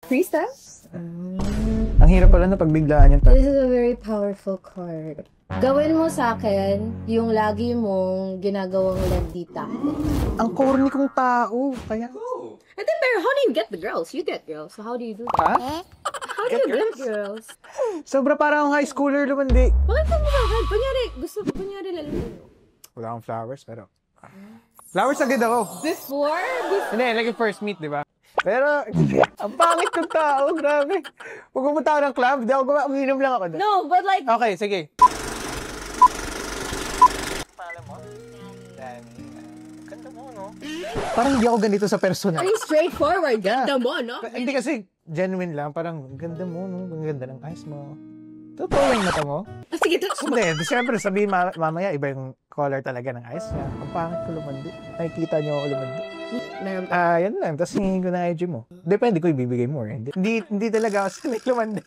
Freestyle? Ang hirap pala na pagbiglaan yung This is a very powerful card. Gawin mo sa akin yung lagi mong ginagawang landita. Ang corny kong tao, kaya... And then, pero how do you get the girls? You get girls. So how do you do that? Ha? How do you get girls? Sobra parang akong high schooler lumandi. Bakit ka mo agad? Kunyari lalaki. Wala akong flowers, pero... Flowers agad ako. Before? Hindi, like yung first meet, di ba? Pero, ang pangit ng tao, grabe. Pag pumunta ako ng club, di ako uminom lang ako doon. No, but like... Okay, sige. Pangalan mo? Danny. Ganda mo, no? Parang hindi ako ganito sa personal. Very straightforward. Ganda mo, no? Hindi kasi genuine lang. Parang, ganda mo, no? Ang ganda ng eyes mo. Totoo yung mata mo? Sige, touch mo. Hindi, siyempre sabihin mamaya, iba yung color talaga ng eyes niya. Ang pangit ko lumandi. Nakikita niyo ako lumandi. Meron Yan lang. Tapos hingin ko na IG mo. Depende ko ibibigay mo. Hindi talaga ako sanay lumandi.